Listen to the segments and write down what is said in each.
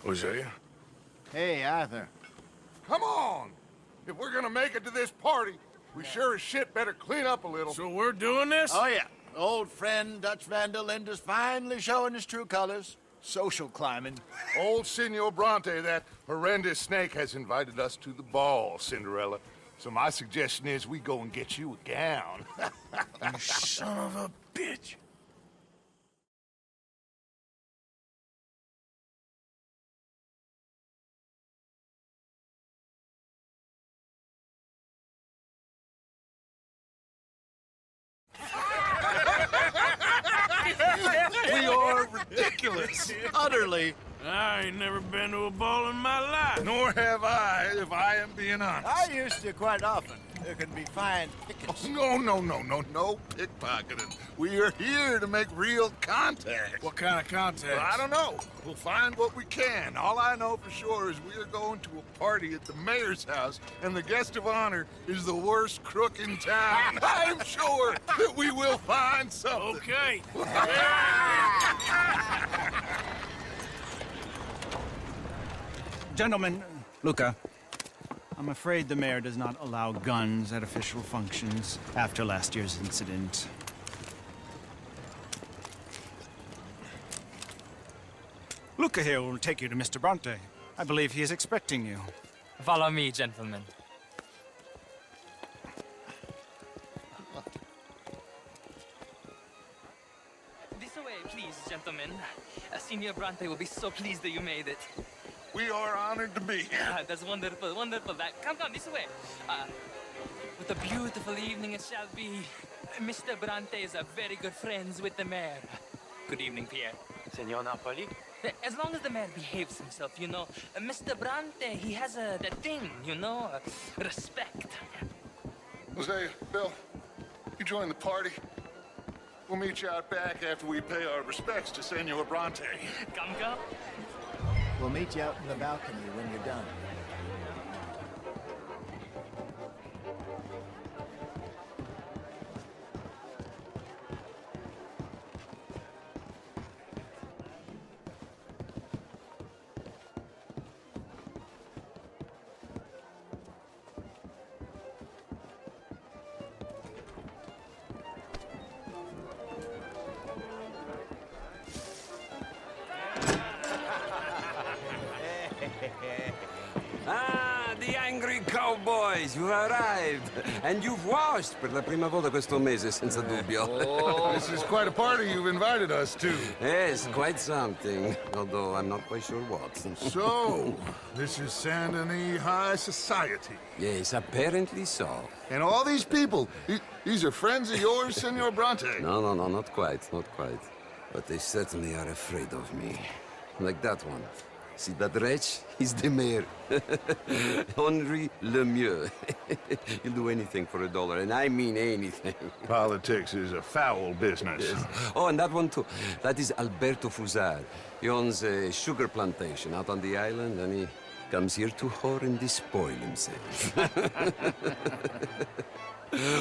Hosea? Hey, Arthur. Come on! If we're gonna make it to this party, we sure as shit better clean up a little. So we're doing this? Oh, yeah. Old friend Dutch Van der Linde's finally showing his true colors. Social climbing. Old Senor Bronte, that horrendous snake, has invited us to the ball, Cinderella. So my suggestion is we go and get you a gown. You son of a bitch. We are ridiculous. Utterly. I ain't never been to a ball in my life. Nor have I, if I am being honest. I used to quite often. There can be fine pickets. No pickpocketing. We are here to make real contact. What kind of contact? Well, I don't know. We'll find what we can. All I know for sure is we are going to a party at the mayor's house, and the guest of honor is the worst crook in town. I'm sure that we will find something. Okay. Gentlemen, Luca, I'm afraid the mayor does not allow guns at official functions after last year's incident. Luca here will take you to Mr. Bronte. I believe he is expecting you. Follow me, gentlemen. This way, please, gentlemen. Senior Bronte will be so pleased that you made it. We are honored to be here. That's wonderful, wonderful. Come, this way. What a beautiful evening it shall be. Mr. Bronte is very good friends with the mayor. Good evening, Pierre. Senor Napoli? As long as the mayor behaves himself, you know. Mr. Bronte, he has that thing, you know, respect. Hosea, Bill, you join the party. We'll meet you out back after we pay our respects to Senor Bronte. Come. We'll meet you out in the balcony when you're done. The angry cowboys, you've arrived. And you've washed per la prima volta questo mese, senza dubbio. This is quite a party you've invited us to. Yes, quite something. Although I'm not quite sure what. So, this is Saint Denis High Society. Yes, apparently so. And all these people, these are friends of yours, Senor Bronte? No, not quite, not quite. But they certainly are afraid of me. Like that one. See that wretch? He's the mayor. Henri Lemieux. He'll do anything for $1, and I mean anything. Politics is a foul business. Yes. Oh, and that one too. That is Alberto Fusar. He owns a sugar plantation out on the island, and he comes here to whore and despoil himself.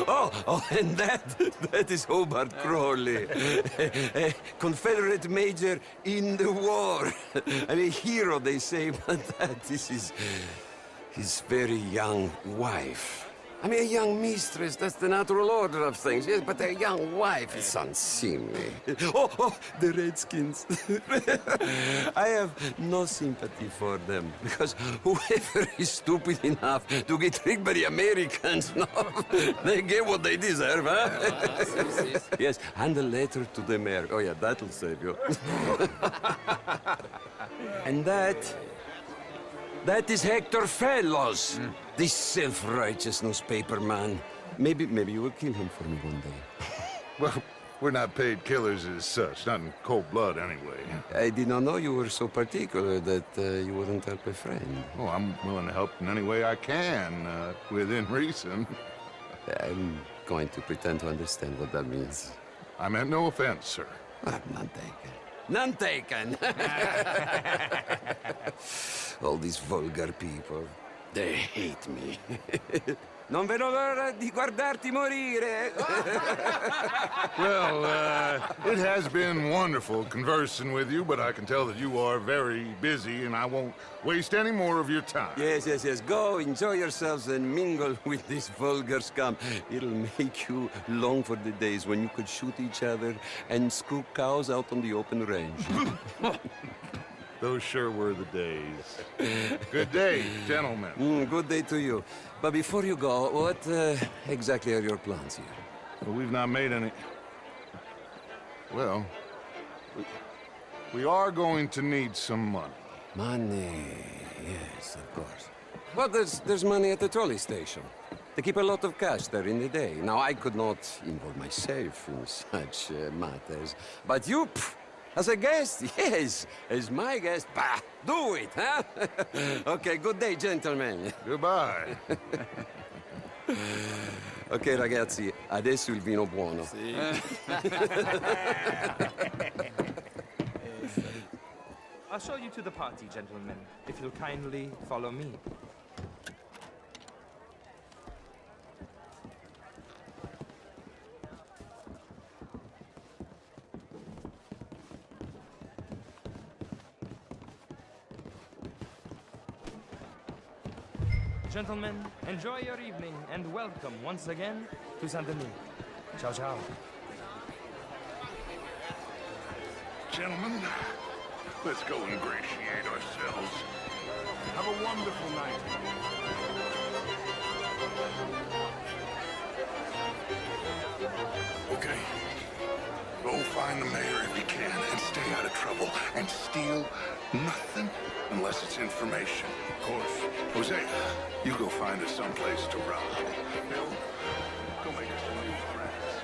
Oh, and that is Hobart Crawley, a Confederate major in the war. I mean, hero, they say, but this is his very young wife. I mean, a young mistress, that's the natural order of things, yes, but a young wife is unseemly. Oh, the Redskins. I have no sympathy for them, because whoever is stupid enough to get tricked by the Americans, no, they get what they deserve, huh? Yes, and a letter to the mayor. Oh, yeah, that'll save you. And that is Hector Fellows, this self-righteous newspaper man. Maybe you will kill him for me one day. Well, we're not paid killers as such, not in cold blood anyway. I did not know you were so particular that you wouldn't help a friend. Oh, I'm willing to help in any way I can, within reason. I'm going to pretend to understand what that means. I meant no offense, sir. None taken. None taken! All these vulgar people, they hate me. Non vedo l'ora di guardarti morire. Well, it has been wonderful conversing with you, but I can tell that you are very busy, and I won't waste any more of your time. Yes, yes, yes. Go, enjoy yourselves and mingle with this vulgar scum. It'll make you long for the days when you could shoot each other and screw cows out on the open range. Those sure were the days. Good day, gentlemen. Good day to you. But before you go, what exactly are your plans here? Well, we've not made any... Well, we are going to need some money. Money, yes, of course. Well, there's money at the trolley station. They keep a lot of cash there in the day. Now, I could not involve myself in such matters. But you, as a guest, yes, as my guest, bah, do it, huh? Okay, good day, gentlemen. Goodbye. Ok, ragazzi, adesso il vino buono. I'll show you to the party, gentlemen, if you'll kindly follow me. Gentlemen, enjoy your evening and welcome once again to Saint Denis. Ciao, ciao. Gentlemen, let's go ingratiate ourselves. Have a wonderful night. Okay. Go find the mayor if you can and stay out of trouble. And steal nothing unless it's information. Of course. Jose, you go find us someplace to rob. Bill, go make us some new friends.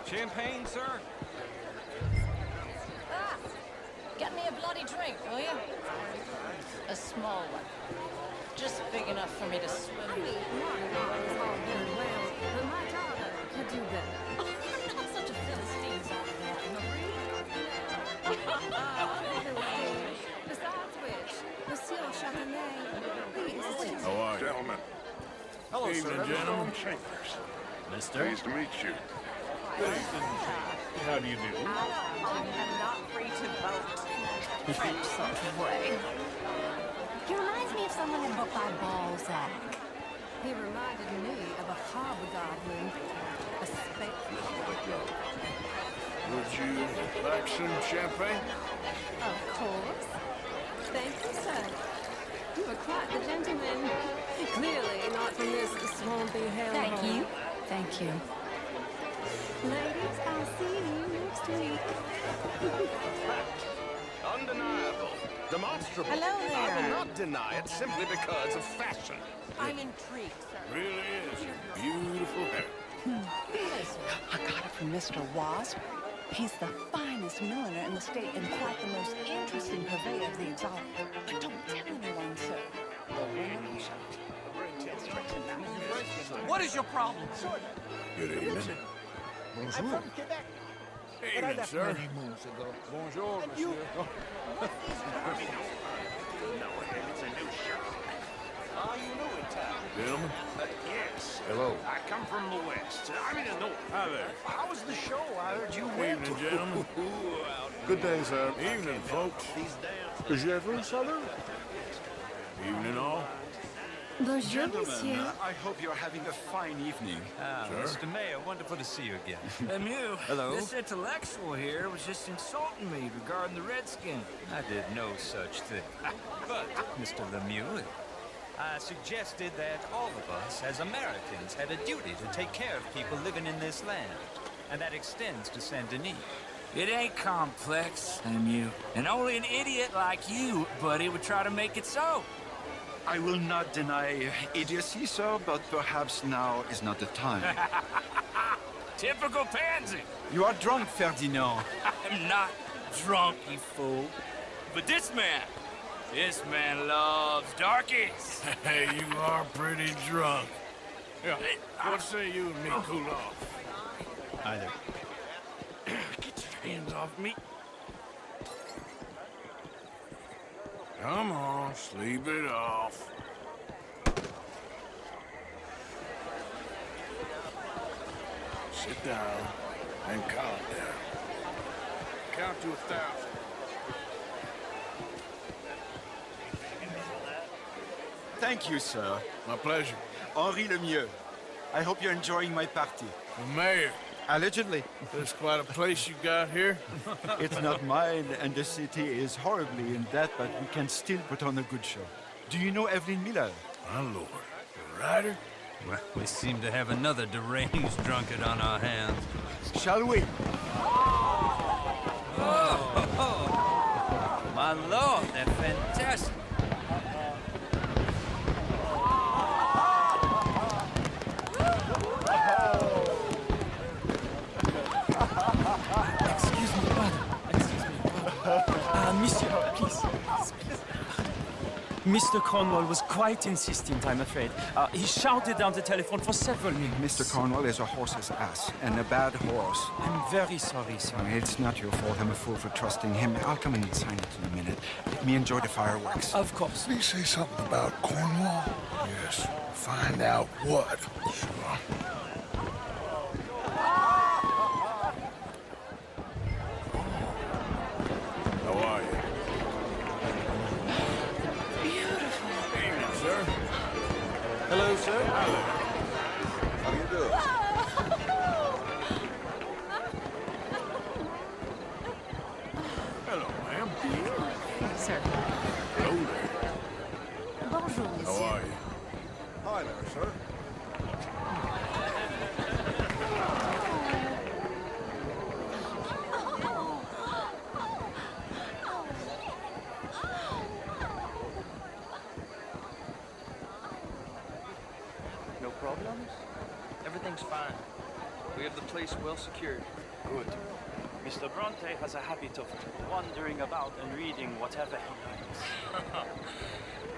Champagne, sir? Ah, get me a bloody drink, will you? A small one. Just big enough for me to swim in. But my daughter could do better. I'm not such a Philistine as all that, Marie. Besides which, Monsieur Chardonnay, How are you? Gentlemen. Hello, Evening, sir. gentlemen. Chambers. Mister? Pleased to meet you. How do you do? I'm not free to vote. French sort of way. He reminds me of someone in a book by Balzac. He reminded me of a harbor goblin, a spectre. Would you like some champagne? Of course. Thank you, sir. You are quite the gentleman. Clearly not from this swampy hell. Thank you. Thank you. Ladies, I'll see you next week. Undeniable. Demonstrable. Hello I there. will not deny it simply because of fashion. I'm intrigued, sir. Really is. Beautiful hair. I got it from Mr. Wasp. He's the finest milliner in the state and quite the most interesting purveyor of the exotic. But don't tell anyone, sir. What is your problem? Good evening. Bonjour. Evening, sir. Bonjour, monsieur. Are you new in town? Gentlemen. Yes. Hello. I come from the west. I'm in the north. Hi there. How was the show? I heard you went. Evening, gentlemen. Good day, sir. Evening, folks. J'ai vu, salut. Evening, all. Bonjour, monsieur. I hope you're having a fine evening. Mr. Mayor, wonderful to see you again. Lemieux, Hello? this intellectual here was just insulting me regarding the Redskins. I did no such thing. But, Mr. Lemieux, I suggested that all of us, as Americans, had a duty to take care of people living in this land. And that extends to Saint Denis. It ain't complex, Lemieux. And only an idiot like you, buddy, would try to make it so. I will not deny idiocy, sir, but perhaps now is not the time. Typical pansy. You are drunk, Ferdinand. I'm not drunk, you fool. But this man loves darkies. Hey, you are pretty drunk. Yeah, what say you and me cool off? Either. Get your hands off me. Come on, sleep it off. Sit down and calm down. Count to 1,000. Thank you, sir. My pleasure. Henri Lemieux. I hope you're enjoying my party. The mayor. Allegedly. There's quite a place you got here. It's not mine, and the city is horribly in debt, but we can still put on a good show. Do you know Evelyn Miller? My lord. The writer? Well, we seem to have another deranged drunkard on our hands. Shall we? Oh, my lord, they're fantastic. Excuse me, pardon. Excuse me. Monsieur, please. Mr. Cornwall was quite insistent, I'm afraid. He shouted down the telephone for several minutes. Mr. Cornwall is a horse's ass, and a bad horse. I'm very sorry, sir. It's not your fault. I'm a fool for trusting him. I'll come in and sign it in a minute. Let me enjoy the fireworks. Of course. Did he say something about Cornwall? Yes. Find out what. Sure. How are you? Evening, sir. Hello, sir. How do you do? Hello, ma'am. Sir. Hello there. Bonjour, How monsieur. are you? Hi there, sir. No problems? Everything's fine. We have the place well secured. Good. Mr. Bronte has a habit of wandering about and reading whatever he likes.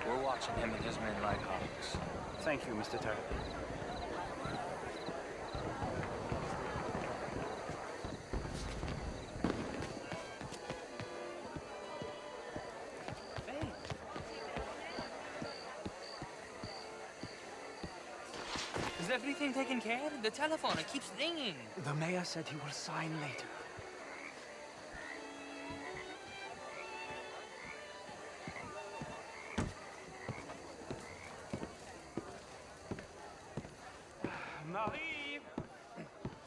We're watching him and his men like hawks. Thank you, Mr. Terry. Is everything taken care of? The telephone, it keeps ringing. The mayor said he will sign later. Marie!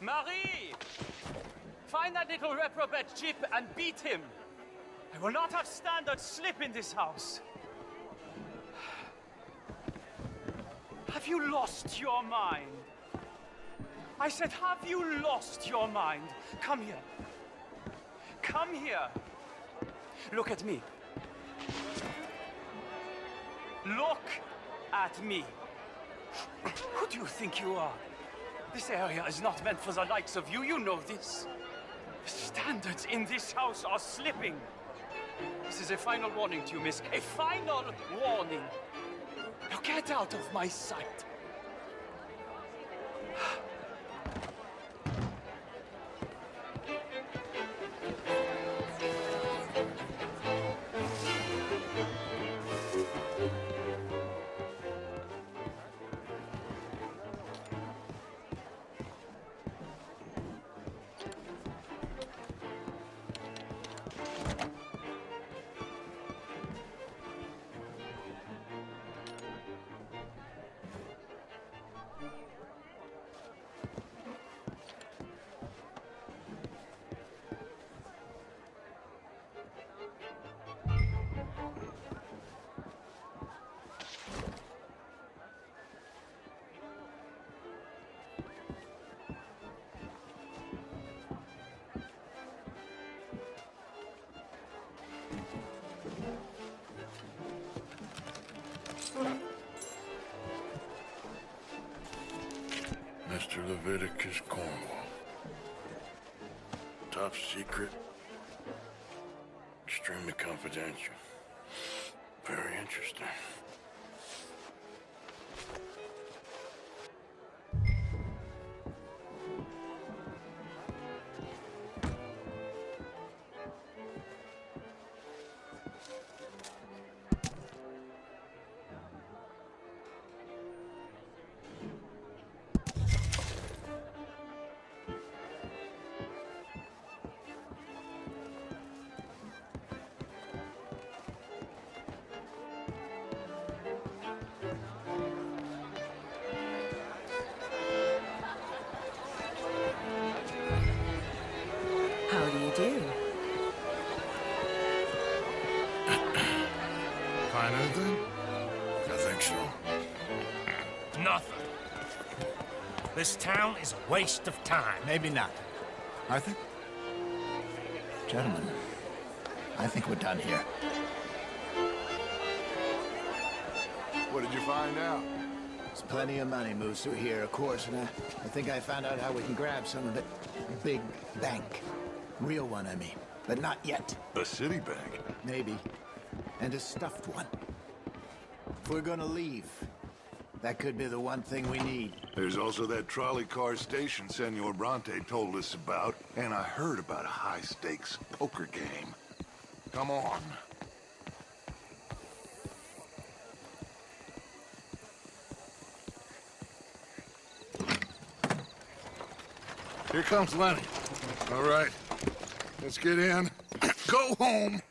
Marie! Find that little reprobate Chip and beat him. I will not have standards slip in this house. Have you lost your mind? I said, have you lost your mind? Come here. Come here. Look at me. Look at me. Who do you think you are? This area is not meant for the likes of you. You know this. The standards in this house are slipping. This is a final warning to you, miss. A final warning. Now get out of my sight. Mr. Leviticus Cornwall. Top secret. Extremely confidential. Very interesting. find anything? I think so. Nothing. This town is a waste of time. Maybe not. Arthur? Gentlemen, I think we're done here. What did you find out? There's plenty of money moves through here, of course, and I think I found out how we can grab some of it. Big bank. Real one, I mean. But not yet. A city bank? Maybe. And a stuffed one. If we're gonna leave, that could be the one thing we need. There's also that trolley car station Senor Bronte told us about, and I heard about a high-stakes poker game. Come on. Here comes Lenny. All right, let's get in. Go home.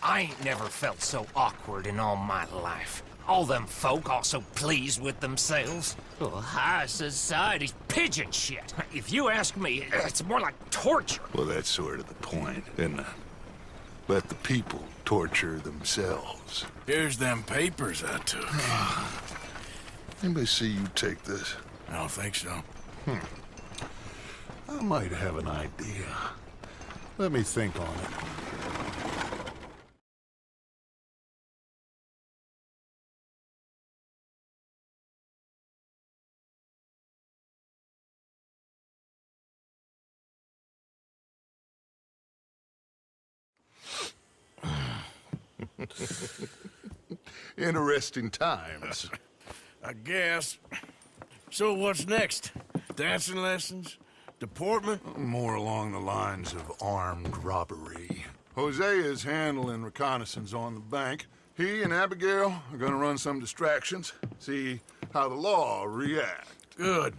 I ain't never felt so awkward in all my life. All them folk all so pleased with themselves. Oh, high society's pigeon shit. If you ask me, it's more like torture. Well, that's sort of the point, isn't it? Let the people torture themselves. Here's them papers I took. Anybody see you take this? I don't think so. I might have an idea. Let me think on it. Interesting times. I guess. So what's next? Dancing lessons? Deportment? More along the lines of armed robbery. Jose is handling reconnaissance on the bank. He and Abigail are gonna run some distractions, see how the law react. Good.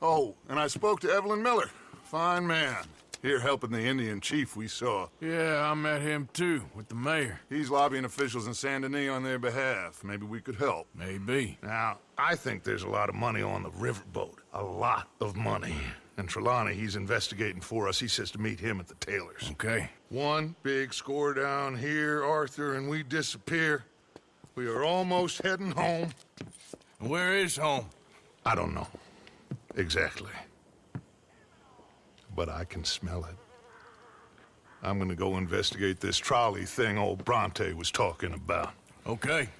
Oh, and I spoke to Evelyn Miller. Fine man. Here helping the Indian chief we saw. Yeah, I met him too, with the mayor. He's lobbying officials in Saint Denis on their behalf. Maybe we could help. Maybe. Now, I think there's a lot of money on the riverboat. A lot of money. And Trelawney, he's investigating for us. He says to meet him at the Taylor's. Okay. One big score down here, Arthur, and we disappear. We are almost heading home. Where is home? I don't know. Exactly. But I can smell it. I'm gonna go investigate this trolley thing old Bronte was talking about. Okay.